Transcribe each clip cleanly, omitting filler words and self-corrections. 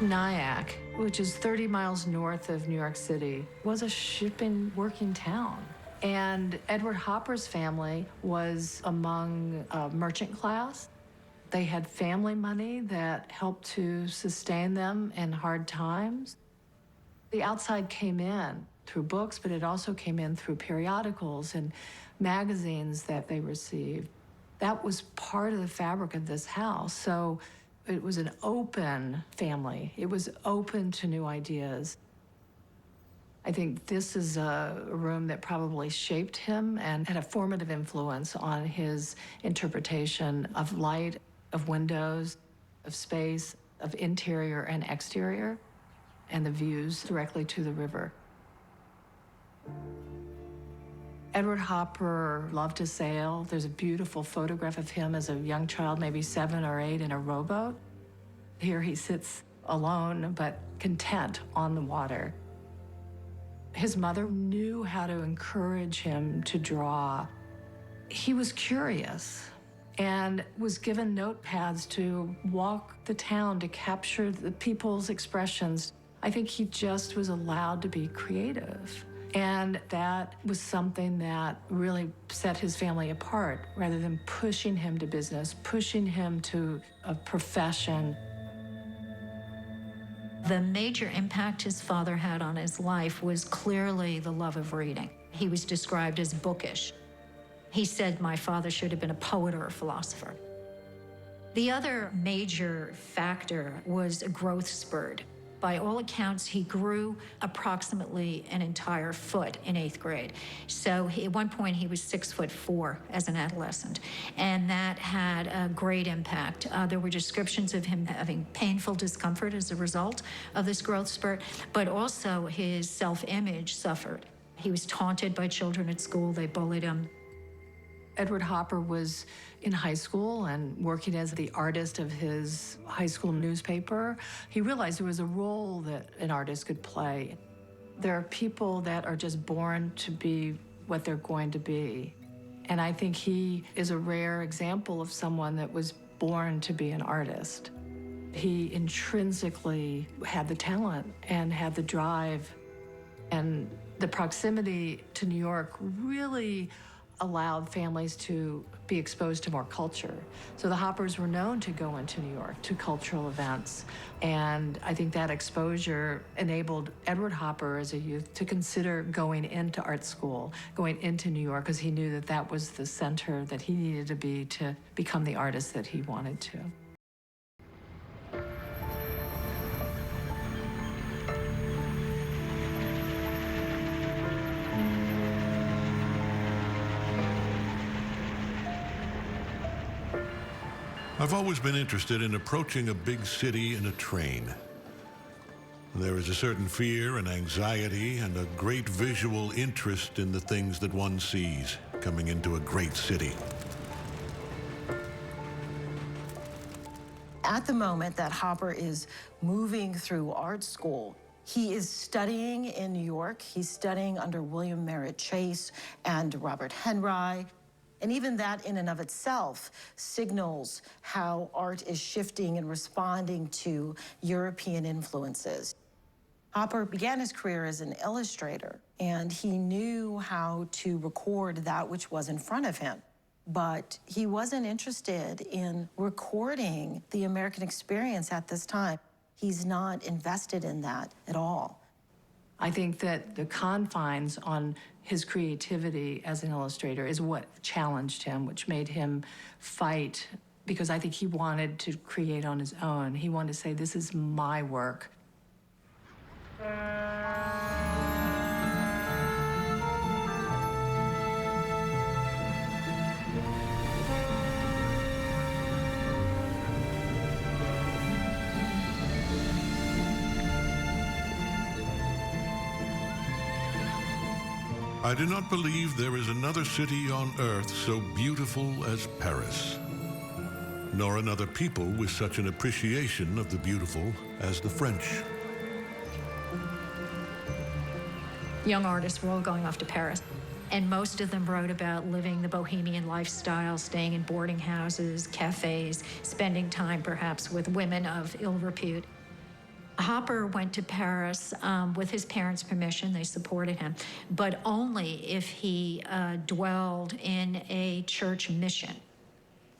Nyack, which is 30 miles north of New York City, was a shipping working town. And Edward Hopper's family was among merchant class. They had family money that helped to sustain them in hard times. The outside came in through books, but it also came in through periodicals and magazines that they received. That was part of the fabric of this house. So it was an open family. It was open to new ideas. I think this is a room that probably shaped him and had a formative influence on his interpretation of light, of windows, of space, of interior and exterior, and the views directly to the river. Edward Hopper loved to sail. There's a beautiful photograph of him as a young child, maybe 7 or 8, in a rowboat. Here he sits alone, but content on the water. His mother knew how to encourage him to draw. He was curious and was given notepads to walk the town to capture the people's expressions. I think he just was allowed to be creative. And that was something that really set his family apart, rather than pushing him to business, pushing him to a profession. The major impact his father had on his life was clearly the love of reading. He was described as bookish. He said, "My father should have been a poet or a philosopher." The other major factor was a growth spurt. By all accounts, he grew approximately an entire foot in 8th grade. So at one point, he was 6'4" as an adolescent, and that had a great impact. There were descriptions of him having painful discomfort as a result of this growth spurt, but also his self-image suffered. He was taunted by children at school. They bullied him. Edward Hopper was in high school and working as the artist of his high school newspaper. He realized there was a role that an artist could play. There are people that are just born to be what they're going to be. And I think he is a rare example of someone that was born to be an artist. He intrinsically had the talent and had the drive. And the proximity to New York really allowed families to be exposed to more culture. So the Hoppers were known to go into New York to cultural events. And I think that exposure enabled Edward Hopper as a youth to consider going into art school, going into New York, because he knew that that was the center that he needed to be to become the artist that he wanted to. I've always been interested in approaching a big city in a train. There is a certain fear and anxiety and a great visual interest in the things that one sees coming into a great city. At the moment that Hopper is moving through art school, he is studying in New York. He's studying under William Merritt Chase and Robert Henri. And even that in and of itself signals how art is shifting and responding to European influences. Hopper began his career as an illustrator, and he knew how to record that which was in front of him. But he wasn't interested in recording the American experience at this time. He's not invested in that at all. I think that the confines on his creativity as an illustrator is what challenged him, which made him fight, because I think he wanted to create on his own. He wanted to say, this is my work. I do not believe there is another city on earth so beautiful as Paris, nor another people with such an appreciation of the beautiful as the French. Young artists were all going off to Paris, and most of them wrote about living the bohemian lifestyle, staying in boarding houses, cafes, spending time perhaps with women of ill repute. Hopper went to Paris with his parents' permission. They supported him, but only if he dwelled in a church mission.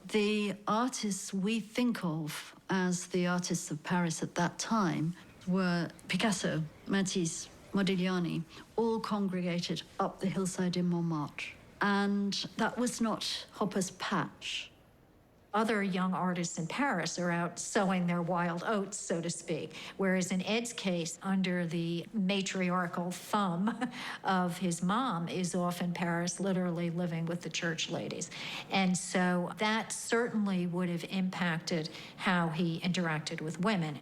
The artists we think of as the artists of Paris at that time were Picasso, Matisse, Modigliani, all congregated up the hillside in Montmartre. And that was not Hopper's patch. Other young artists in Paris are out sowing their wild oats, so to speak. Whereas in Ed's case, under the matriarchal thumb of his mom, is off in Paris, literally living with the church ladies. And so that certainly would have impacted how he interacted with women.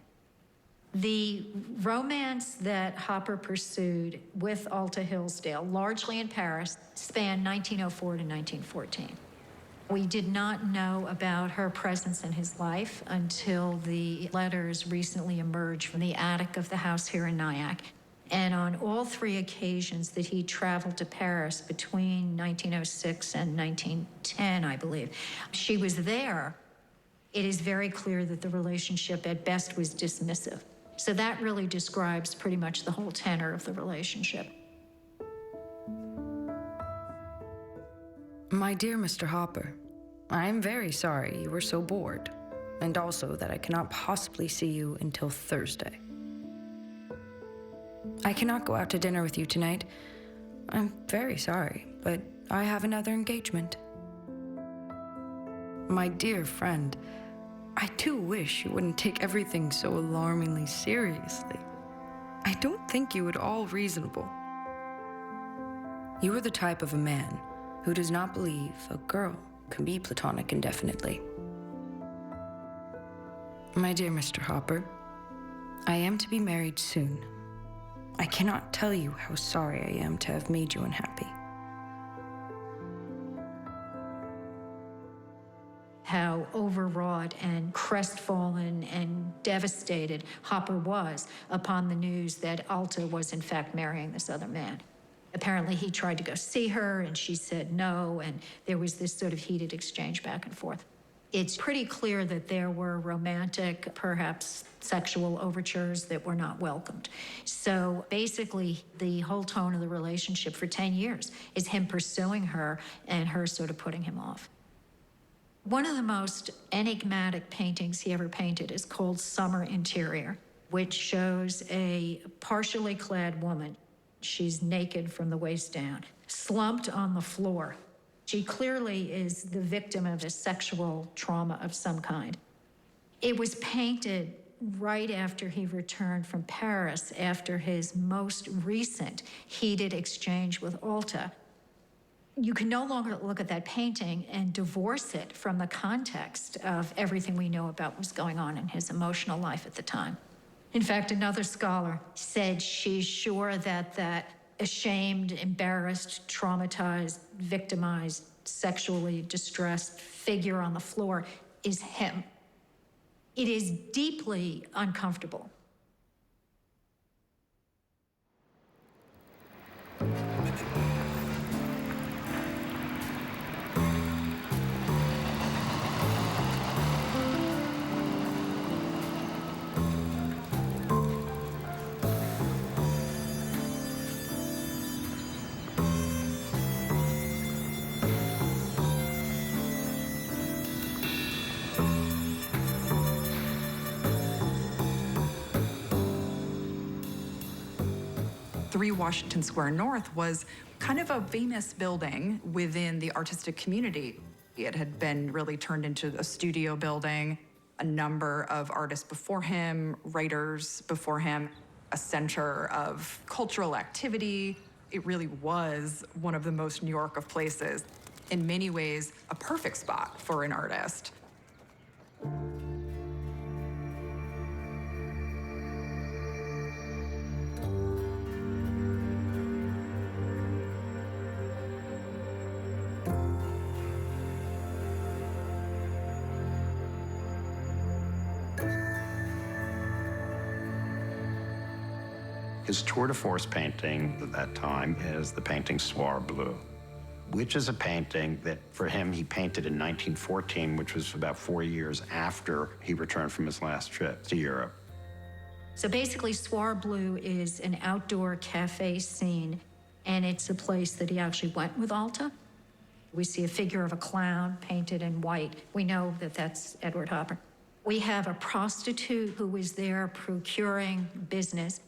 The romance that Hopper pursued with Alta Hillsdale, largely in Paris, spanned 1904 to 1914. We did not know about her presence in his life until the letters recently emerged from the attic of the house here in Nyack. And on all three occasions that he traveled to Paris between 1906 and 1910, I believe, she was there. It is very clear that the relationship at best was dismissive. So that really describes pretty much the whole tenor of the relationship. My dear Mr. Hopper, I am very sorry you were so bored, and also that I cannot possibly see you until Thursday. I cannot go out to dinner with you tonight. I'm very sorry, but I have another engagement. My dear friend, I do wish you wouldn't take everything so alarmingly seriously. I don't think you at all reasonable. You are the type of a man who does not believe a girl can be platonic indefinitely. My dear Mr. Hopper, I am to be married soon. I cannot tell you how sorry I am to have made you unhappy. How overwrought and crestfallen and devastated Hopper was upon the news that Alta was in fact marrying this other man. Apparently he tried to go see her and she said no, and there was this sort of heated exchange back and forth. It's pretty clear that there were romantic, perhaps sexual overtures that were not welcomed. So basically, the whole tone of the relationship for 10 years is him pursuing her and her sort of putting him off. One of the most enigmatic paintings he ever painted is called Summer Interior, which shows a partially clad woman. She's naked from the waist down, slumped on the floor. She clearly is the victim of a sexual trauma of some kind. It was painted right after he returned from Paris after his most recent heated exchange with Alta. You can no longer look at that painting and divorce it from the context of everything we know about what was going on in his emotional life at the time. In fact, another scholar said she's sure that that ashamed, embarrassed, traumatized, victimized, sexually distressed figure on the floor is him. It is deeply uncomfortable. Washington Square North was kind of a famous building within the artistic community. It had been really turned into a studio building. A number of artists before him, writers before him, a center of cultural activity. It really was one of the most New York of places. In many ways, a perfect spot for an artist. His tour de force painting at that time is the painting Soir Bleu, which is a painting that, for him, he painted in 1914, which was about 4 years after he returned from his last trip to Europe. So basically, Soir Bleu is an outdoor cafe scene, and it's a place that he actually went with Alta. We see a figure of a clown painted in white. We know that that's Edward Hopper. We have a prostitute who was there procuring business.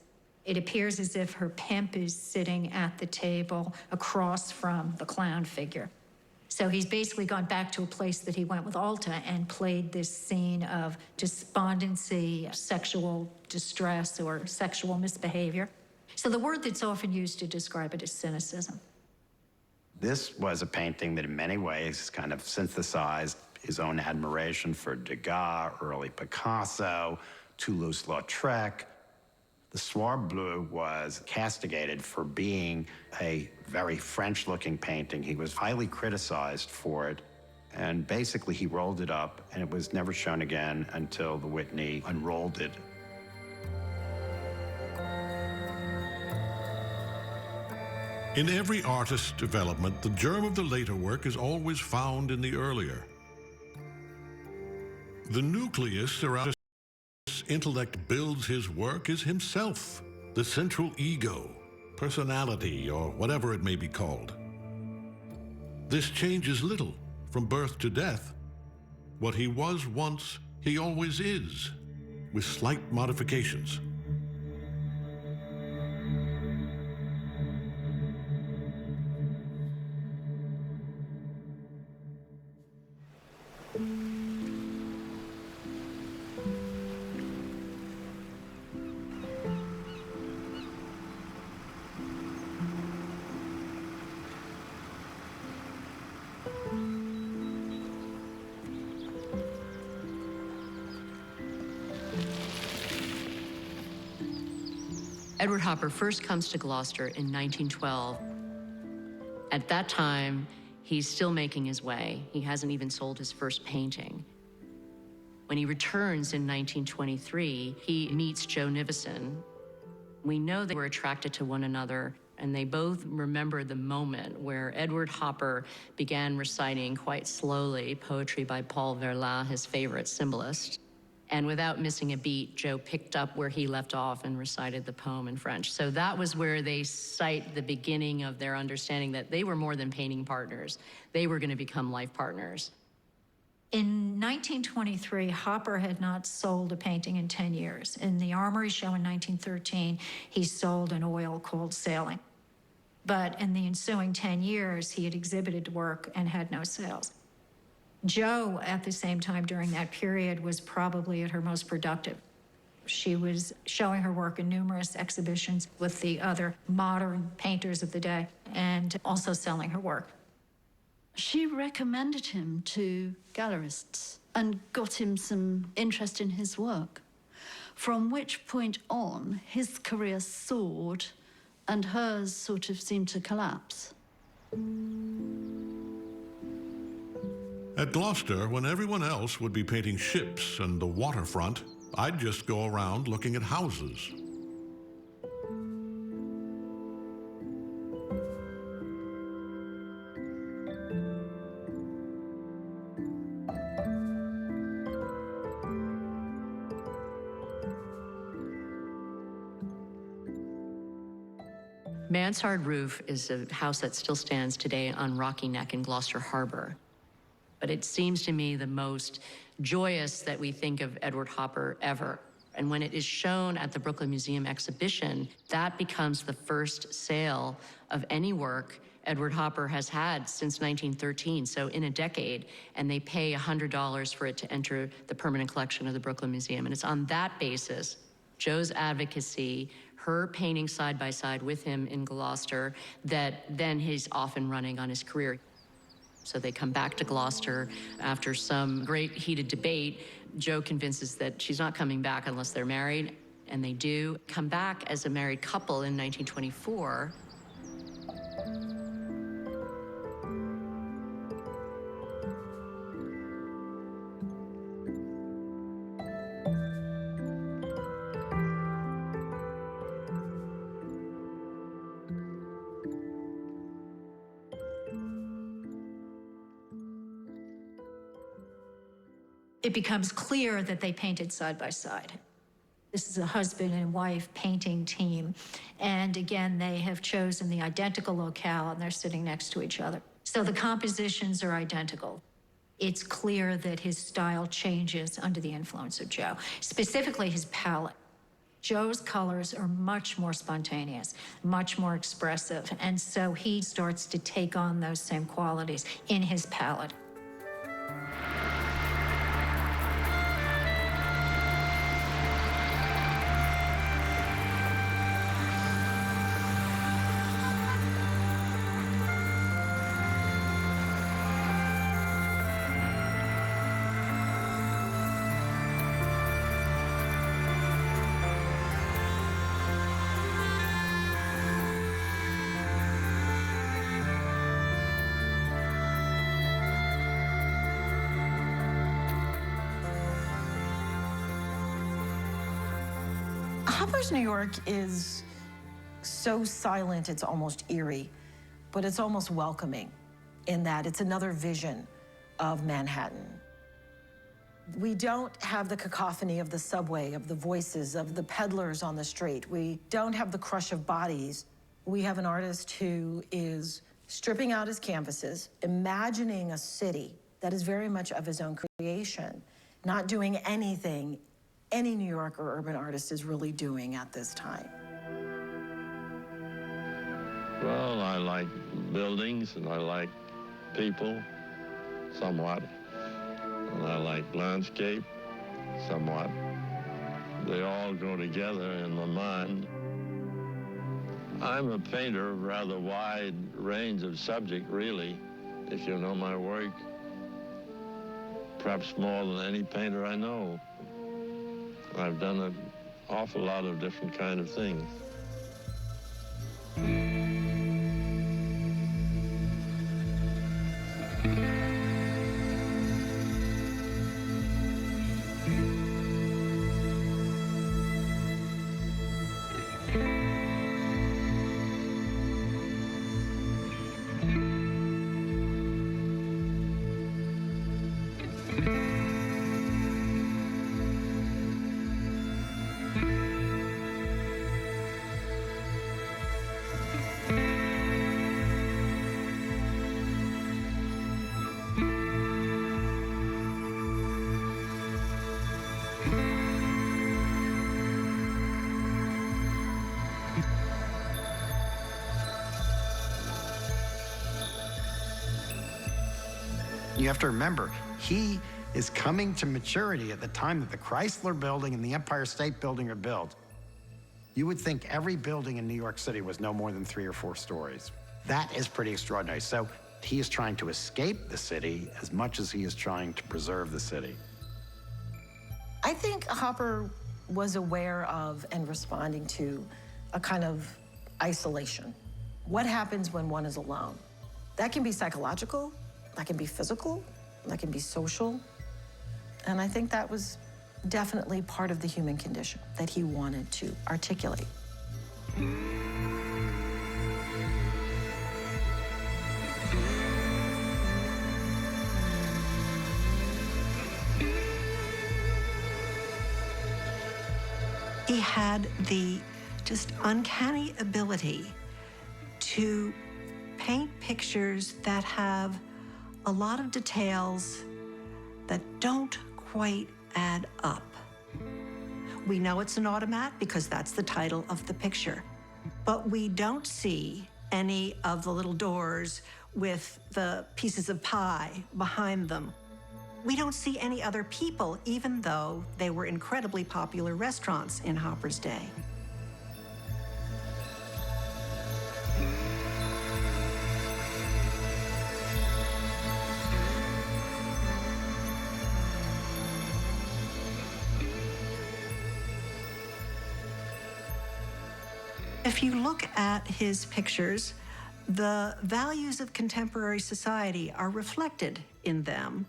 It appears as if her pimp is sitting at the table across from the clown figure. So he's basically gone back to a place that he went with Alta and played this scene of despondency, sexual distress, or sexual misbehavior. So the word that's often used to describe it is cynicism. This was a painting that in many ways kind of synthesized his own admiration for Degas, early Picasso, Toulouse-Lautrec. The Soir Bleu was castigated for being a very French-looking painting. He was highly criticized for it, and basically he rolled it up, and it was never shown again until the Whitney unrolled it. In every artist's development, the germ of the later work is always found in the earlier. The nucleus around his intellect builds his work is himself, the central ego, personality, or whatever it may be called. This changes little from birth to death. What he was once, he always is, with slight modifications. Edward Hopper first comes to Gloucester in 1912. At that time, he's still making his way. He hasn't even sold his first painting. When he returns in 1923, he meets Joe Nivison. We know they were attracted to one another, and they both remember the moment where Edward Hopper began reciting quite slowly poetry by Paul Verlaine, his favorite symbolist. And without missing a beat, Joe picked up where he left off and recited the poem in French. So that was where they cite the beginning of their understanding that they were more than painting partners. They were going to become life partners. In 1923, Hopper had not sold a painting in 10 years. In the Armory Show in 1913, he sold an oil called Sailing. But in the ensuing 10 years, he had exhibited work and had no sales. Jo, at the same time during that period, was probably at her most productive. She was showing her work in numerous exhibitions with the other modern painters of the day and also selling her work. She recommended him to gallerists and got him some interest in his work, from which point on, his career soared and hers sort of seemed to collapse. At Gloucester, when everyone else would be painting ships and the waterfront, I'd just go around looking at houses. Mansard Roof is a house that still stands today on Rocky Neck in Gloucester Harbor. But it seems to me the most joyous that we think of Edward Hopper ever. And when it is shown at the Brooklyn Museum exhibition, that becomes the first sale of any work Edward Hopper has had since 1913, so in a decade, and they pay $100 for it to enter the permanent collection of the Brooklyn Museum. And it's on that basis, Jo's advocacy, her painting side by side with him in Gloucester, that then he's off and running on his career. So they come back to Gloucester after some great heated debate. Jo convinces that she's not coming back unless they're married, and they do come back as a married couple in 1924. It becomes clear that they painted side by side. This is a husband and wife painting team. And again, they have chosen the identical locale and they're sitting next to each other. So the compositions are identical. It's clear that his style changes under the influence of Joe, specifically his palette. Joe's colors are much more spontaneous, much more expressive, and so he starts to take on those same qualities in his palette. Hopper's New York is so silent, it's almost eerie, but it's almost welcoming in that it's another vision of Manhattan. We don't have the cacophony of the subway, of the voices, of the peddlers on the street. We don't have the crush of bodies. We have an artist who is stripping out his canvases, imagining a city that is very much of his own creation, not doing anything any New York or urban artist is really doing at this time. Well, I like buildings and I like people, somewhat. And I like landscape, somewhat. They all go together in my mind. I'm a painter of rather wide range of subject, really, if you know my work. Perhaps more than any painter I know. I've done an awful lot of different kind of things. You have to remember, he is coming to maturity at the time that the Chrysler Building and the Empire State Building are built. You would think every building in New York City was no more than 3 or 4 stories. That is pretty extraordinary. So he is trying to escape the city as much as he is trying to preserve the city. I think Hopper was aware of and responding to a kind of isolation. What happens when one is alone? That can be psychological, that can be physical, that can be social. And I think that was definitely part of the human condition that he wanted to articulate. He had the just uncanny ability to paint pictures that have a lot of details that don't quite add up. We know it's an automat because that's the title of the picture, but we don't see any of the little doors with the pieces of pie behind them. We don't see any other people, even though they were incredibly popular restaurants in Hopper's day. If you look at his pictures, the values of contemporary society are reflected in them.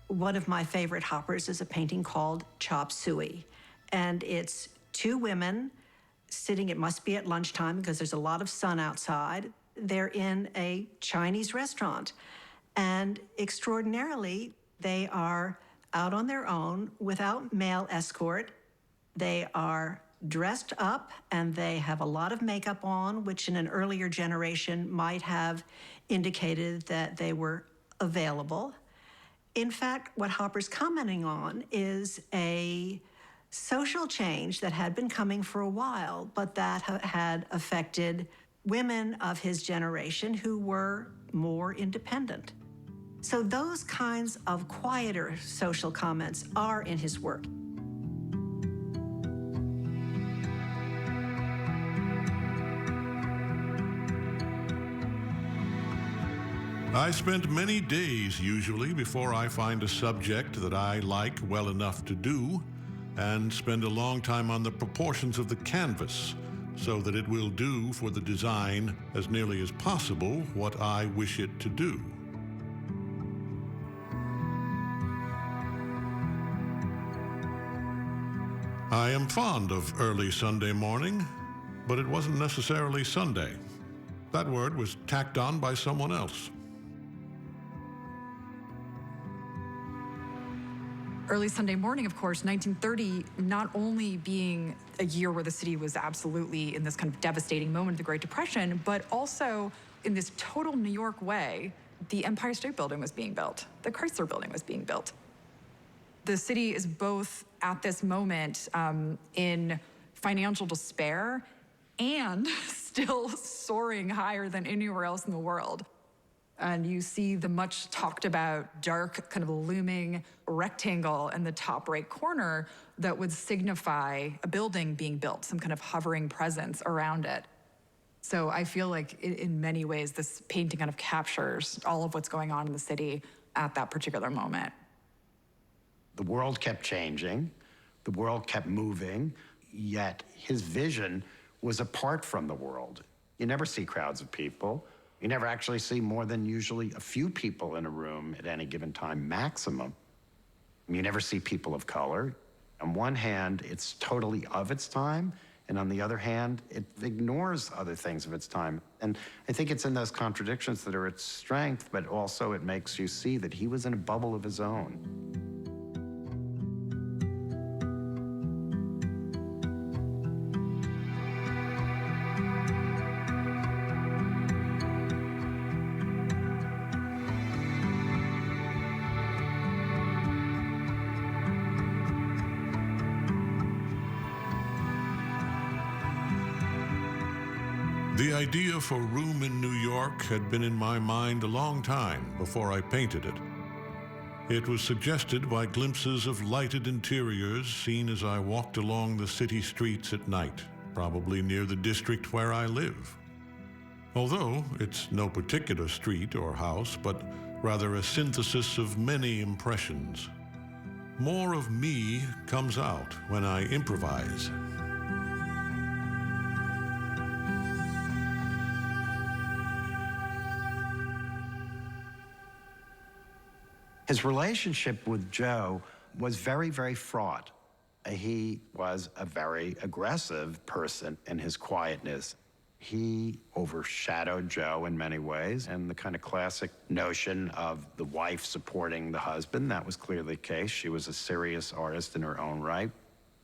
One of my favorite Hoppers is a painting called Chop Suey, and it's 2 women sitting, it must be at lunchtime because there's a lot of sun outside. They're in a Chinese restaurant, and extraordinarily, they are out on their own without male escort. They are dressed up and they have a lot of makeup on, which in an earlier generation might have indicated that they were available. In fact, what Hopper's commenting on is a social change that had been coming for a while, but that had affected women of his generation who were more independent. So those kinds of quieter social comments are in his work. I spend many days usually before I find a subject that I like well enough to do, and spend a long time on the proportions of the canvas so that it will do for the design as nearly as possible what I wish it to do. I am fond of early Sunday morning, but it wasn't necessarily Sunday. That word was tacked on by someone else. Early Sunday morning, of course, 1930, not only being a year where the city was absolutely in this kind of devastating moment of the Great Depression, but also in this total New York way, the Empire State Building was being built. The Chrysler Building was being built. The city is both at this moment in financial despair and still soaring higher than anywhere else in the world. And you see the much talked about dark kind of looming rectangle in the top right corner that would signify a building being built, some kind of hovering presence around it. So I feel like in many ways, this painting kind of captures all of what's going on in the city at that particular moment. The world kept changing, the world kept moving, yet his vision was apart from the world. You never see crowds of people. You never actually see more than usually a few people in a room at any given time, maximum. You never see people of color. On one hand, it's totally of its time, and on the other hand, it ignores other things of its time. And I think it's in those contradictions that are its strength, but also it makes you see that he was in a bubble of his own. The idea for room in New York had been in my mind a long time before I painted it. It was suggested by glimpses of lighted interiors seen as I walked along the city streets at night, probably near the district where I live. Although it's no particular street or house, but rather a synthesis of many impressions. More of me comes out when I improvise. His relationship with Joe was very, very fraught. He was a very aggressive person in his quietness. He overshadowed Joe in many ways, and the kind of classic notion of the wife supporting the husband, that was clearly the case. She was a serious artist in her own right.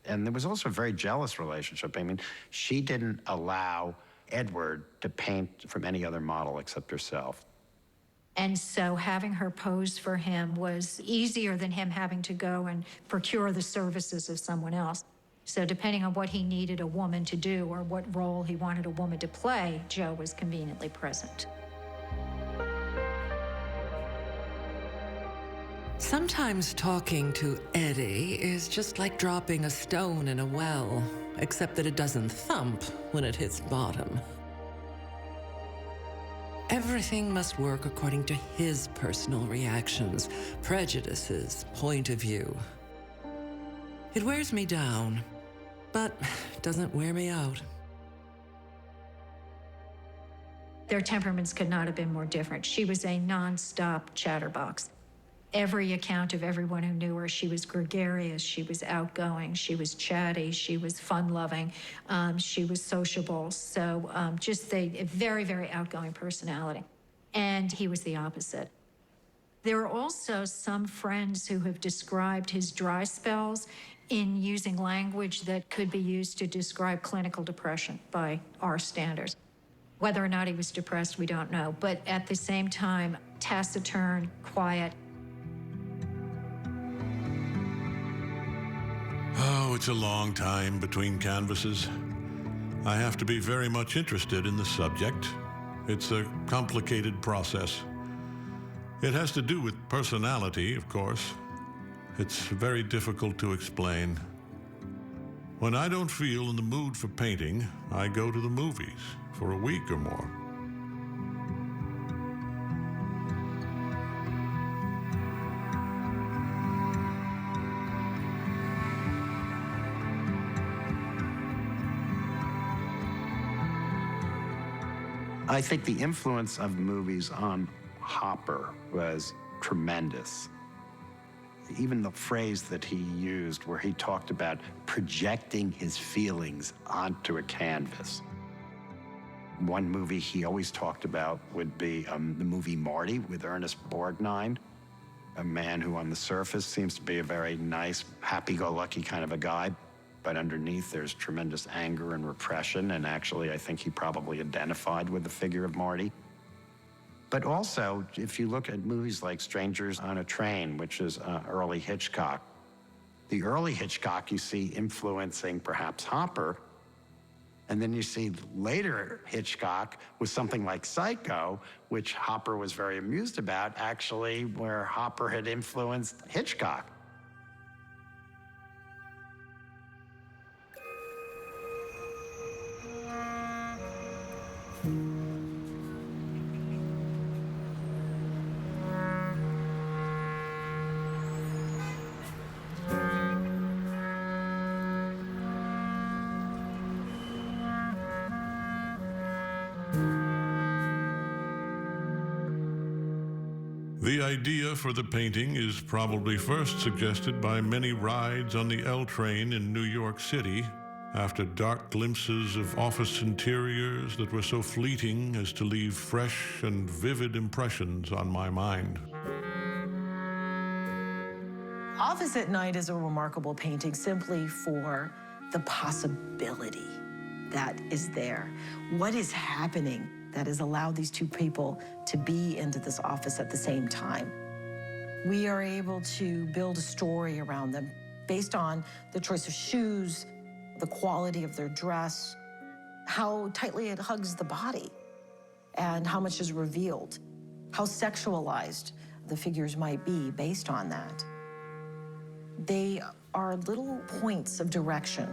And there was also a very jealous relationship. I mean, she didn't allow Edward to paint from any other model except herself. And so having her pose for him was easier than him having to go and procure the services of someone else. So depending on what he needed a woman to do or what role he wanted a woman to play, Joe was conveniently present. Sometimes talking to Eddie is just like dropping a stone in a well, except that it doesn't thump when it hits bottom. Everything must work according to his personal reactions, prejudices, point of view. It wears me down, but doesn't wear me out. Their temperaments could not have been more different. She was a nonstop chatterbox. Every account of everyone who knew her, she was gregarious, she was outgoing, she was chatty, she was fun-loving, she was sociable. So just a very, very outgoing personality. And he was the opposite. There are also some friends who have described his dry spells in using language that could be used to describe clinical depression by our standards. Whether or not he was depressed, we don't know. But at the same time, taciturn, quiet. Oh, it's a long time between canvases. I have to be very much interested in the subject. It's a complicated process. It has to do with personality, of course. It's very difficult to explain. When I don't feel in the mood for painting, I go to the movies for a week or more. I think the influence of movies on Hopper was tremendous. Even the phrase that he used where he talked about projecting his feelings onto a canvas. One movie he always talked about would be the movie Marty with Ernest Borgnine, a man who on the surface seems to be a very nice, happy-go-lucky kind of a guy, but underneath there's tremendous anger and repression, and actually I think he probably identified with the figure of Marty. But also, if you look at movies like Strangers on a Train, which is early Hitchcock, the early Hitchcock you see influencing perhaps Hopper, and then you see later Hitchcock with something like Psycho, which Hopper was very amused about, actually, where Hopper had influenced Hitchcock. The idea for the painting is probably first suggested by many rides on the L train in New York City after dark glimpses of office interiors that were so fleeting as to leave fresh and vivid impressions on my mind. Office at Night is a remarkable painting simply for the possibility that is there. What is happening that has allowed these two people to be into this office at the same time? We are able to build a story around them based on the choice of shoes, the quality of their dress, how tightly it hugs the body, and how much is revealed, how sexualized the figures might be based on that. They are little points of direction.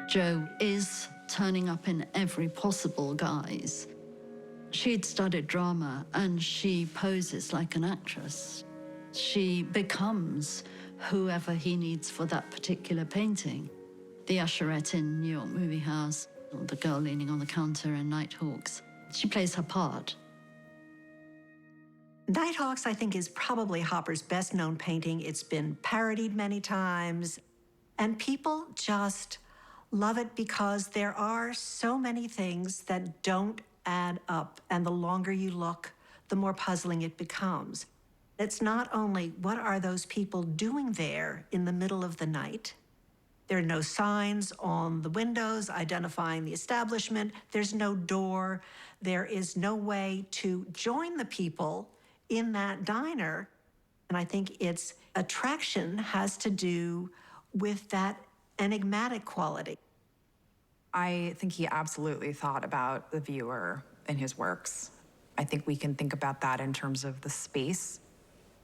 Jo is turning up in every possible guise. She'd studied drama and she poses like an actress. She becomes whoever he needs for that particular painting. The usherette in New York Movie House, or the girl leaning on the counter in Nighthawks. She plays her part. Nighthawks, I think, is probably Hopper's best-known painting. It's been parodied many times, and people just love it because there are so many things that don't add up, and the longer you look, the more puzzling it becomes. It's not only what are those people doing there in the middle of the night. There are no signs on the windows identifying the establishment. There's no door. There is no way to join the people in that diner. And I think its attraction has to do with that enigmatic quality. I think he absolutely thought about the viewer in his works. I think we can think about that in terms of the space.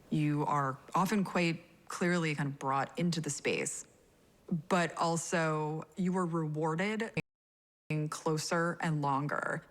You are often quite clearly kind of brought into the space, but also you were rewarded being closer and longer.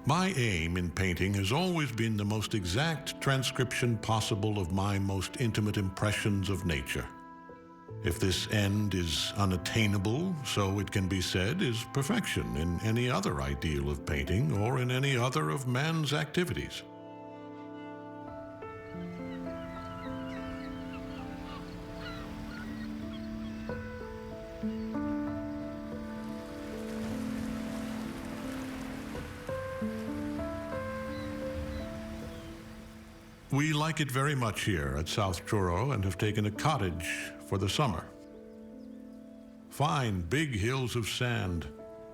My aim in painting has always been the most exact transcription possible of my most intimate impressions of nature. If this end is unattainable, so it can be said is perfection in any other ideal of painting or in any other of man's activities. We like it very much here at South Truro and have taken a cottage for the summer. Fine big hills of sand,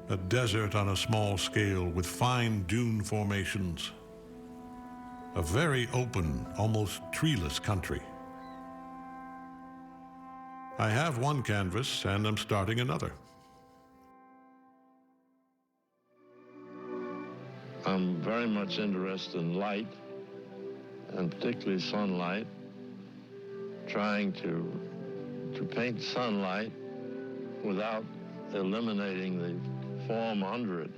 a desert on a small scale with fine dune formations. A very open, almost treeless country. I have one canvas and I'm starting another. I'm very much interested in light, and particularly sunlight, trying to paint sunlight without eliminating the form under it.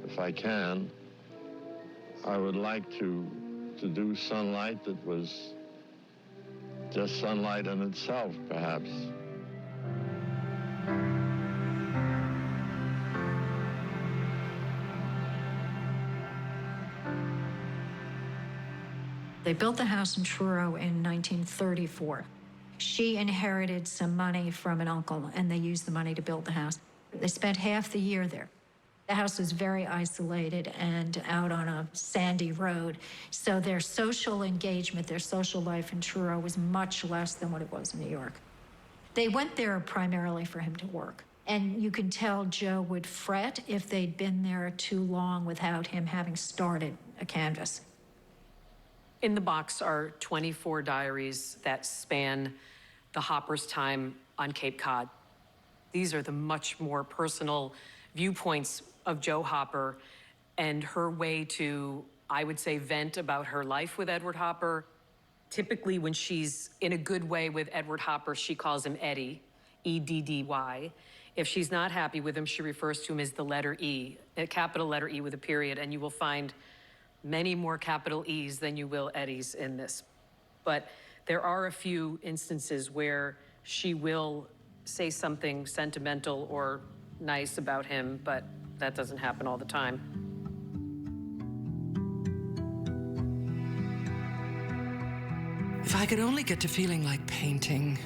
If I can, I would like to do sunlight that was just sunlight in itself, perhaps. They built the house in Truro in 1934. She inherited some money from an uncle, and they used the money to build the house. They spent half the year there. The house was very isolated and out on a sandy road, so their social engagement, their social life in Truro was much less than what it was in New York. They went there primarily for him to work, and you can tell Joe would fret if they'd been there too long without him having started a canvas. In the box are 24 diaries that span the Hopper's time on Cape Cod. These are the much more personal viewpoints of Jo Hopper and her way to, I would say, vent about her life with Edward Hopper. Typically, when she's in a good way with Edward Hopper, she calls him Eddie, E-D-D-Y. If she's not happy with him, she refers to him as the letter E, a capital letter E with a period, and you will find many more capital E's than you will Eddies in this. But there are a few instances where she will say something sentimental or nice about him, but that doesn't happen all the time. If I could only get to feeling like painting.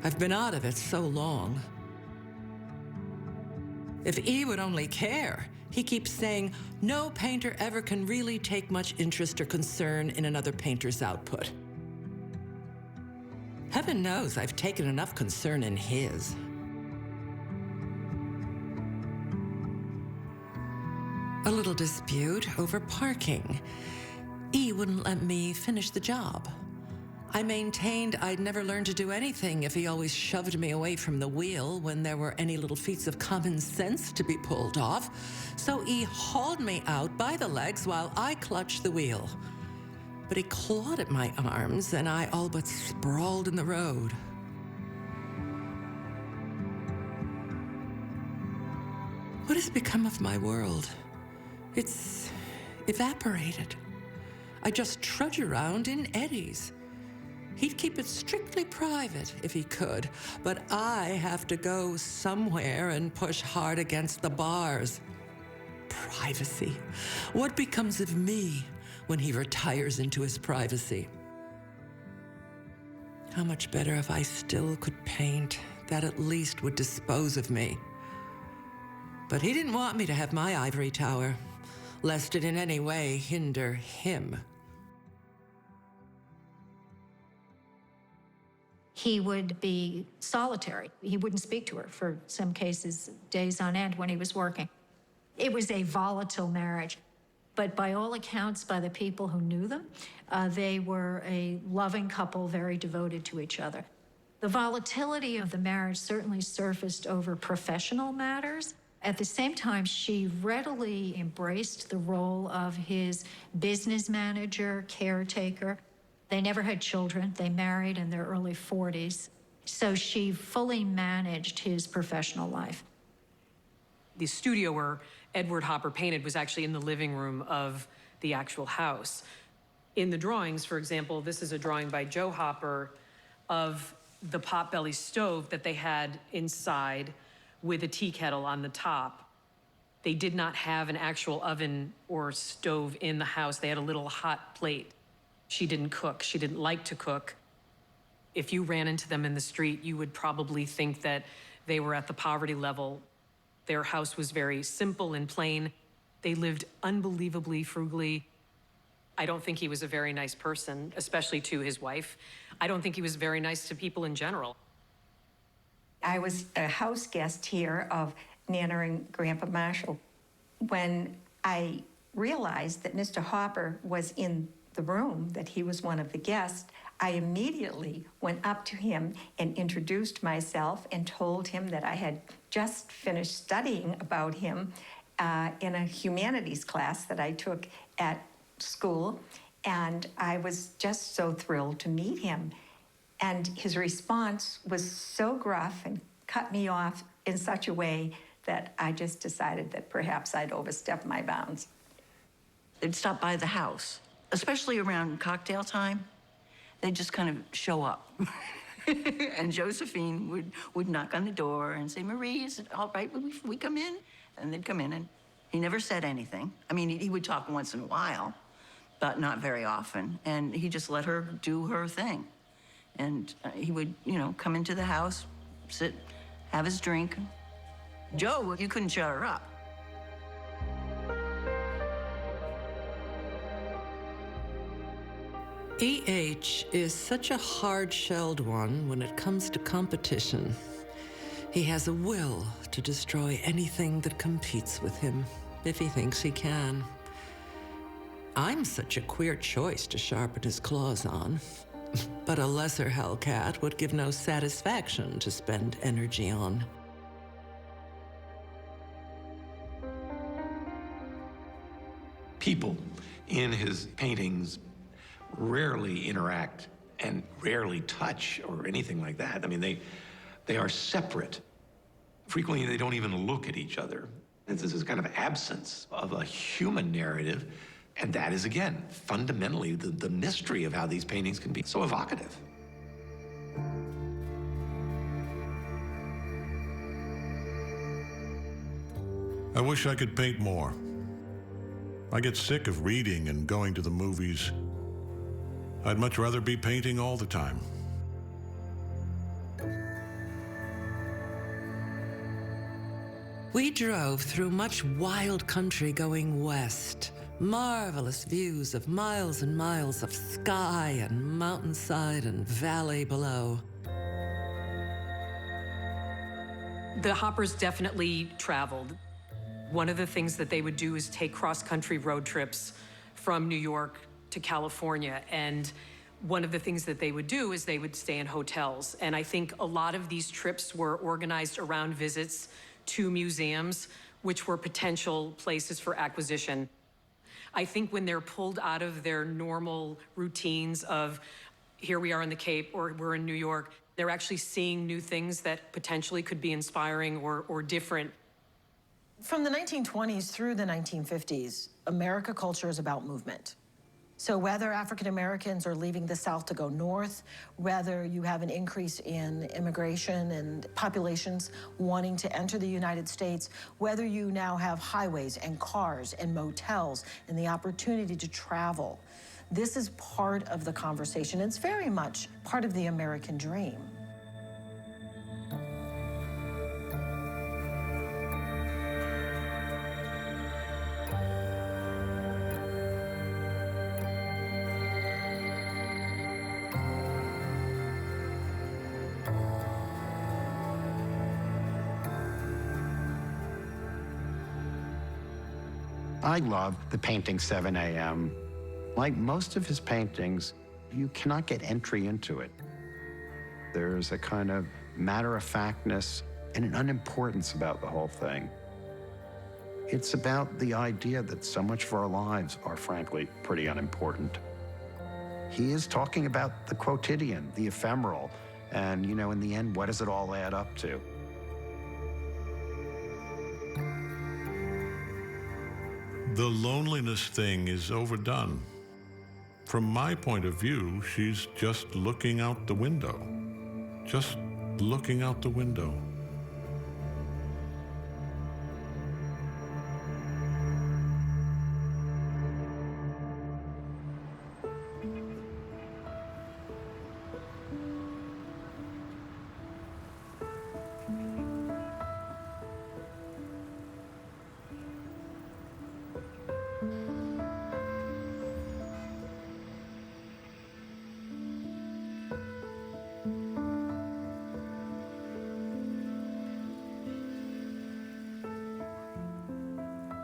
I've been out of it so long. If E would only care. He keeps saying, no painter ever can really take much interest or concern in another painter's output. Heaven knows I've taken enough concern in his. A little dispute over parking. E wouldn't let me finish the job. I maintained I'd never learn to do anything if he always shoved me away from the wheel when there were any little feats of common sense to be pulled off. So he hauled me out by the legs while I clutched the wheel. But he clawed at my arms and I all but sprawled in the road. What has become of my world? It's evaporated. I just trudge around in eddies. He'd keep it strictly private if he could, but I have to go somewhere and push hard against the bars. Privacy. What becomes of me when he retires into his privacy? How much better if I still could paint. That at least would dispose of me. But he didn't want me to have my ivory tower, lest it in any way hinder him. He would be solitary. He wouldn't speak to her for some cases, days on end when he was working. It was a volatile marriage. But by all accounts, by the people who knew them, they were a loving couple, very devoted to each other. The volatility of the marriage certainly surfaced over professional matters. At the same time, she readily embraced the role of his business manager, caretaker. They never had children. They married in their early 40s. So she fully managed his professional life. The studio where Edward Hopper painted was actually in the living room of the actual house. In the drawings, for example, this is a drawing by Joe Hopper of the potbelly stove that they had inside with a tea kettle on the top. They did not have an actual oven or stove in the house. They had a little hot plate. She didn't cook. She didn't like to cook. If you ran into them in the street, you would probably think that they were at the poverty level. Their house was very simple and plain. They lived unbelievably frugally. I don't think he was a very nice person, especially to his wife. I don't think he was very nice to people in general. I was a house guest here of Nana and Grandpa Marshall. When I realized that Mr. Hopper was in the room, that he was one of the guests, I immediately went up to him and introduced myself and told him that I had just finished studying about him in a humanities class that I took at school, and I was just so thrilled to meet him. And his response was so gruff and cut me off in such a way that I just decided that perhaps I'd overstepped my bounds. They'd stop by the house, especially around cocktail time. They'd just kind of show up. And Josephine would knock on the door and say, "Marie, is it all right if we come in?" And they'd come in, and he never said anything. I mean, he would talk once in a while, but not very often. And he just let her do her thing. And he would, come into the house, sit, have his drink. Joe, you couldn't shut her up. E.H. is such a hard-shelled one when it comes to competition. He has a will to destroy anything that competes with him, if he thinks he can. I'm such a queer choice to sharpen his claws on. But a lesser hellcat would give no satisfaction to spend energy on. People in his paintings rarely interact and rarely touch or anything like that. I mean, they are separate. Frequently, they don't even look at each other. This is kind of absence of a human narrative. And that is, again, fundamentally the mystery of how these paintings can be so evocative. I wish I could paint more. I get sick of reading and going to the movies. I'd much rather be painting all the time. We drove through much wild country going west. Marvelous views of miles and miles of sky and mountainside and valley below. The Hoppers definitely traveled. One of the things that they would do is take cross-country road trips from New York to California. And one of the things that they would do is they would stay in hotels. And I think a lot of these trips were organized around visits to museums, which were potential places for acquisition. I think when they're pulled out of their normal routines of here we are in the Cape or we're in New York, they're actually seeing new things that potentially could be inspiring or different. From the 1920s through the 1950s, America culture is about movement. So whether African Americans are leaving the South to go north, whether you have an increase in immigration and populations wanting to enter the United States, whether you now have highways and cars and motels and the opportunity to travel, this is part of the conversation. It's very much part of the American dream. I love the painting 7 a.m. Like most of his paintings, you cannot get entry into it. There's a kind of matter-of-factness and an unimportance about the whole thing. It's about the idea that so much of our lives are, frankly, pretty unimportant. He is talking about the quotidian, the ephemeral, and, you know, in the end, what does it all add up to? The loneliness thing is overdone. From my point of view, she's just looking out the window. Just looking out the window.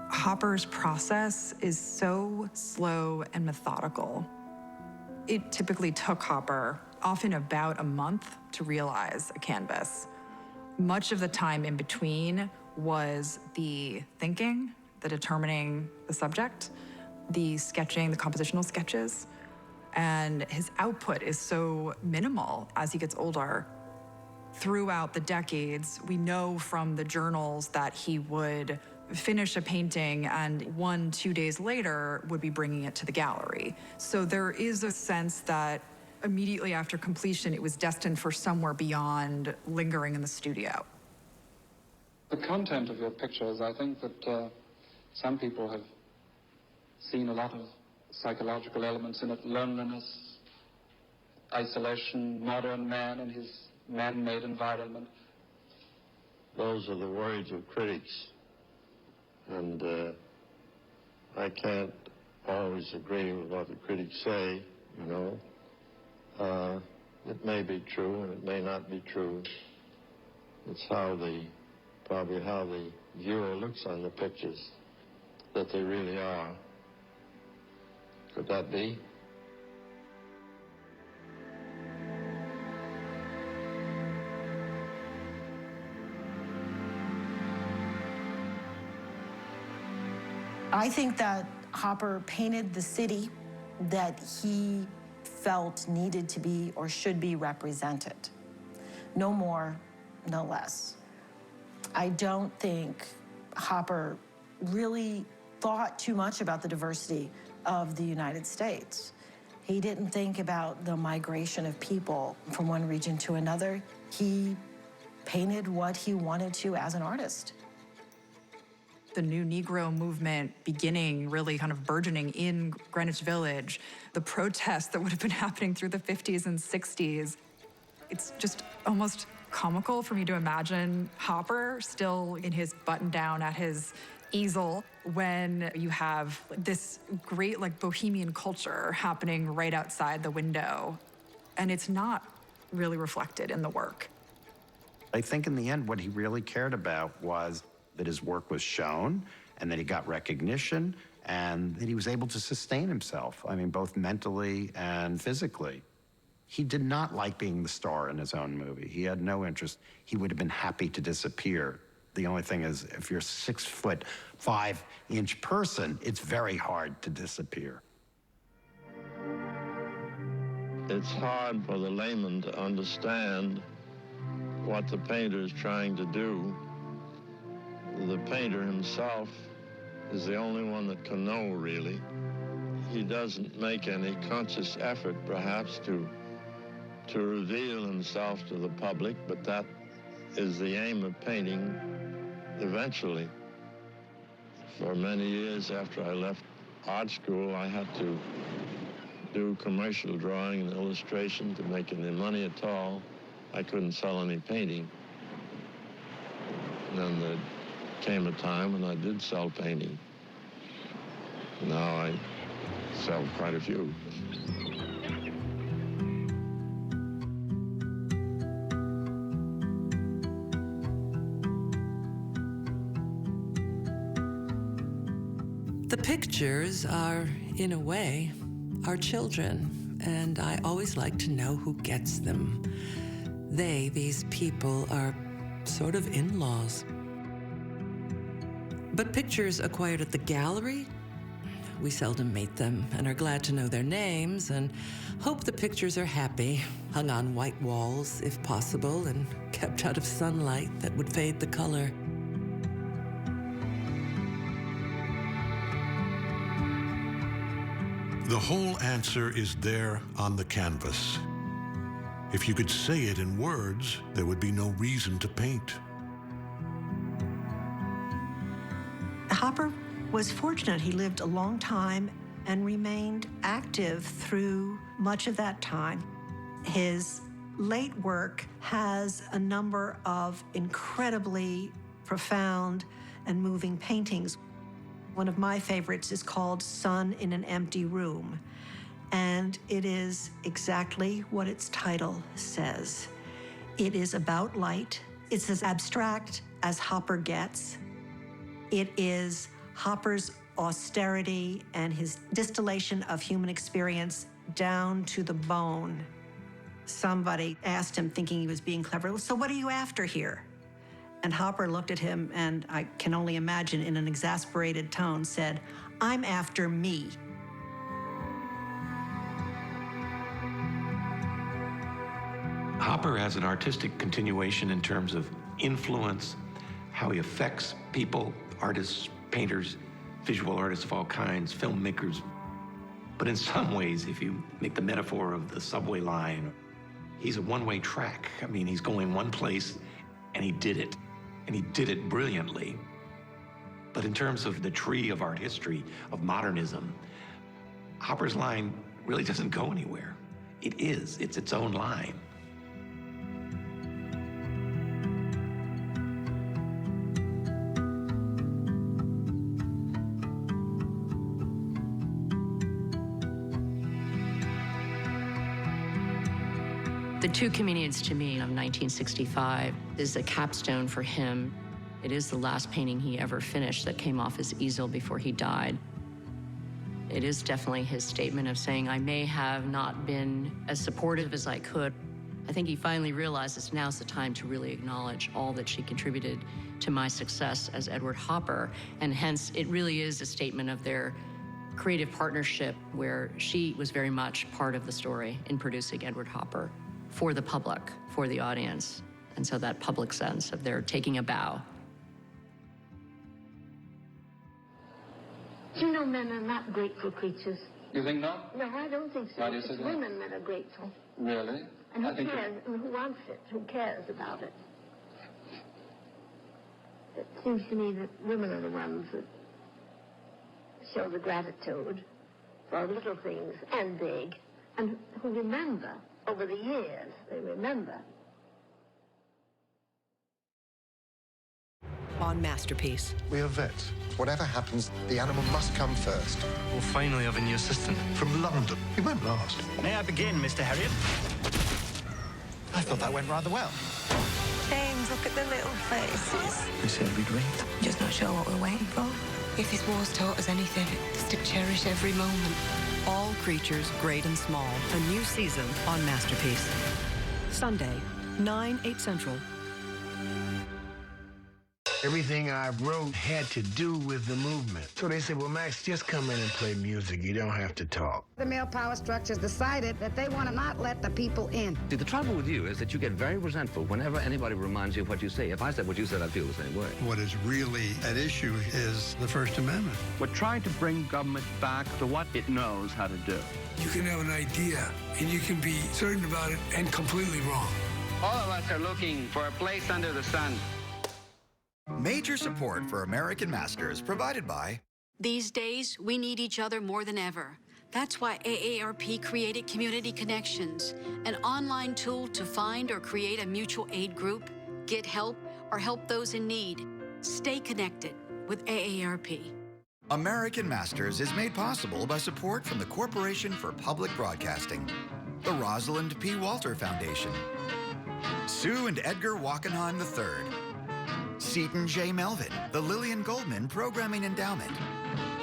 Hopper's process is so slow and methodical. It typically took Hopper often about a month to realize a canvas. Much of the time in between was the thinking, the determining the subject, the sketching, the compositional sketches, and his output is so minimal as he gets older. Throughout the decades, we know from the journals that he would finish a painting and 1-2 days later would be bringing it to the gallery. So there is a sense that immediately after completion, it was destined for somewhere beyond lingering in the studio. The content of your pictures, I think that some people have seen a lot of psychological elements in it: loneliness, isolation, modern man in his man-made environment. Those are the words of critics. And I can't always agree with what the critics say, you know. It may be true and it may not be true. It's probably how the viewer looks on the pictures that they really are. Could that be? I think that Hopper painted the city that he felt needed to be or should be represented. No more, no less. I don't think Hopper really thought too much about the diversity of the United States. He didn't think about the migration of people from one region to another. He painted what he wanted to as an artist. The new Negro movement beginning, really kind of burgeoning in Greenwich Village, the protests that would have been happening through the 50s and 60s. It's just almost comical for me to imagine Hopper still in his button down at his easel when you have this great like bohemian culture happening right outside the window. And it's not really reflected in the work. I think in the end, what he really cared about was that his work was shown and that he got recognition and that he was able to sustain himself. I mean, both mentally and physically. He did not like being the star in his own movie. He had no interest. He would have been happy to disappear. The only thing is, if you're a 6'5" person, it's very hard to disappear. It's hard for the layman to understand what the painter is trying to do. The painter himself is the only one that can know, really. he doesn't make any conscious effort, perhaps, to reveal himself to the public, but that is the aim of painting eventually. For many years after I left art school, I had to do commercial drawing and illustration to make any money at all. I couldn't sell any painting. And then there came a time when I did sell painting. Now I sell quite a few. The pictures are, in a way, our children, and I always like to know who gets them. These people, are sort of in-laws. But pictures acquired at the gallery, we seldom meet them and are glad to know their names and hope the pictures are happy, hung on white walls if possible, and kept out of sunlight that would fade the color. The whole answer is there on the canvas. If you could say it in words, there would be no reason to paint. Hopper was fortunate. He lived a long time and remained active through much of that time. His late work has a number of incredibly profound and moving paintings. One of my favorites is called Sun in an Empty Room, and it is exactly what its title says. It is about light. It's as abstract as Hopper gets. It is Hopper's austerity and his distillation of human experience down to the bone. Somebody asked him, thinking he was being clever, "So what are you after here?" And Hopper looked at him and, I can only imagine in an exasperated tone, said, "I'm after me." Hopper has an artistic continuation in terms of influence, how he affects people, artists, painters, visual artists of all kinds, filmmakers. But in some ways, if you make the metaphor of the subway line, he's a one-way track. I mean, he's going one place, and he did it. And he did it brilliantly. But in terms of the tree of art history, of modernism, Hopper's line really doesn't go anywhere. It's its own line. The Two Comedians, to me, of 1965 is a capstone for him. It is the last painting he ever finished that came off his easel before he died. It is definitely his statement of saying, I may have not been as supportive as I could. I think he finally realizes now's the time to really acknowledge all that she contributed to my success as Edward Hopper, and hence it really is a statement of their creative partnership where she was very much part of the story in producing Edward Hopper for the public, for the audience. And so that public sense of their taking a bow. You know, men are not grateful creatures. You think not? No, I don't think so. Why do you say It's that? women that are grateful. Really? And I who think cares? And who wants it? Who cares about it? It seems to me that women are the ones that show the gratitude for little things and big, and who remember over the years. They remember. On Masterpiece. We are vets. Whatever happens, the animal must come first. We'll finally have a new assistant. From London. He won't last. May I begin, Mr. Harriet? I thought that went rather well. James, look at the little faces. We said we'd wait. Just not sure what we're waiting for. If this war's taught us anything, it's to cherish every moment. All Creatures, Great and Small. A new season on Masterpiece. Sunday, 9/8 Central. Everything I wrote had to do with the movement. So they said, well, Max, just come in and play music. You don't have to talk. The male power structures decided that they want to not let the people in. See, the trouble with you is that you get very resentful whenever anybody reminds you of what you say. If I said what you said, I'd feel the same way. What is really at issue is the First Amendment. We're trying to bring government back to what it knows how to do. You can have an idea, and you can be certain about it and completely wrong. All of us are looking for a place under the sun. Major support for American Masters provided by... These days, we need each other more than ever. That's why AARP created Community Connections, an online tool to find or create a mutual aid group, get help, or help those in need. Stay connected with AARP. American Masters is made possible by support from the Corporation for Public Broadcasting, the Rosalind P. Walter Foundation, Sue and Edgar Wackenheim III, Seton J. Melvin, the Lillian Goldman Programming Endowment,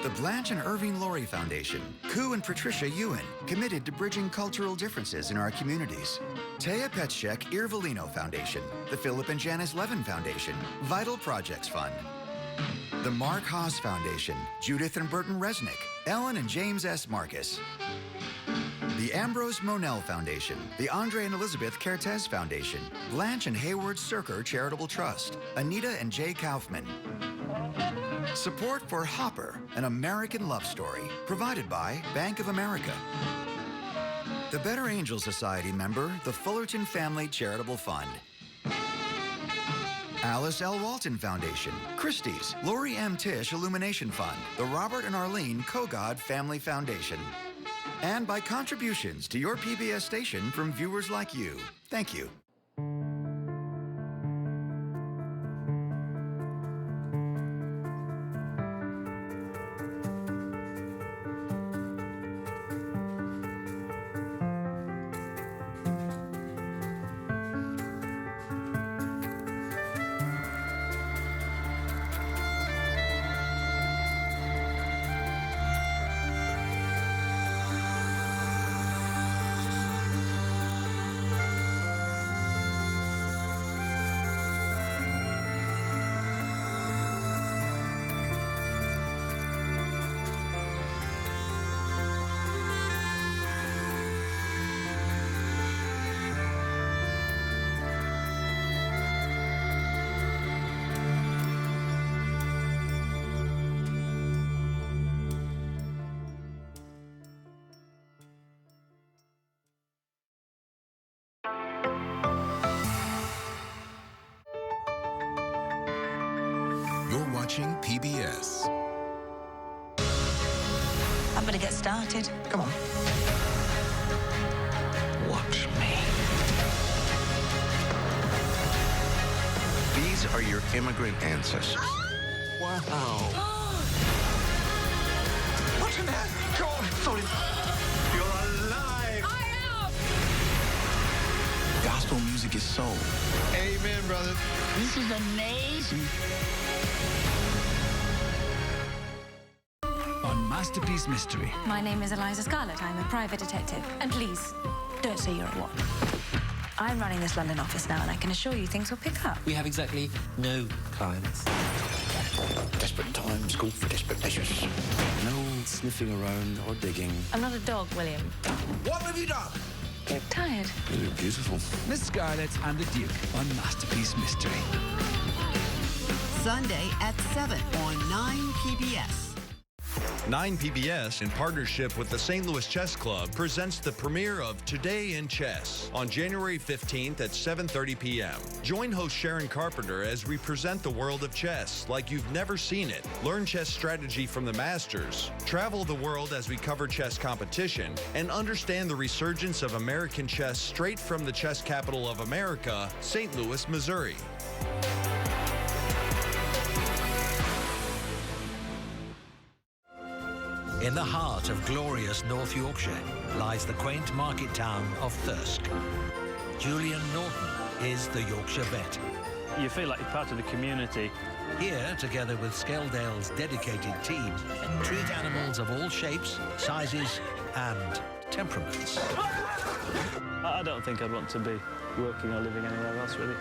the Blanche and Irving Laurie Foundation, Koo and Patricia Ewan, committed to bridging cultural differences in our communities, Taya Petschek Irvolino Foundation, the Philip and Janice Levin Foundation, Vital Projects Fund, the Mark Haas Foundation, Judith and Burton Resnick, Ellen and James S. Marcus, the Ambrose Monell Foundation, the Andre and Elizabeth Kertész Foundation, Blanche and Hayward Cirker Charitable Trust, Anita and Jay Kaufman. Support for Hopper, an American love story, provided by Bank of America. The Better Angel Society member, the Fullerton Family Charitable Fund. Alice L. Walton Foundation, Christie's, Lori M. Tisch Illumination Fund, the Robert and Arlene Kogod Family Foundation. And by contributions to your PBS station from viewers like you. Thank you. You're watching PBS. I'm gonna get started. Come on. Watch me. These are your immigrant ancestors. Wow. What's in that? God, sorry. You're alive. I am. Gospel music is soul. Amen, brother. This is amazing. On Masterpiece Mystery. My name is Eliza Scarlett. I'm a private detective. And please, don't say you're at one. I'm running this London office now, and I can assure you things will pick up. We have exactly no clients. Desperate times call for desperate measures. No sniffing around or digging. I'm not a dog, William. What have you done? You're tired. You look beautiful. Miss Scarlett and the Duke on Masterpiece Mystery. Sunday at 7 on 9 PBS. 9 PBS, in partnership with the St. Louis Chess Club, presents the premiere of Today in Chess on January 15th at 7:30 p.m. Join host Sharon Carpenter as we present the world of chess like you've never seen it. Learn chess strategy from the masters, travel the world as we cover chess competition, and understand the resurgence of American chess straight from the chess capital of America, St. Louis, Missouri. In the heart of glorious North Yorkshire lies the quaint market town of Thirsk. Julian Norton is the Yorkshire vet. You feel like you're part of the community. Here, together with Skeldale's dedicated team, treat animals of all shapes, sizes, and temperaments. I don't think I'd want to be working or living anywhere else, really.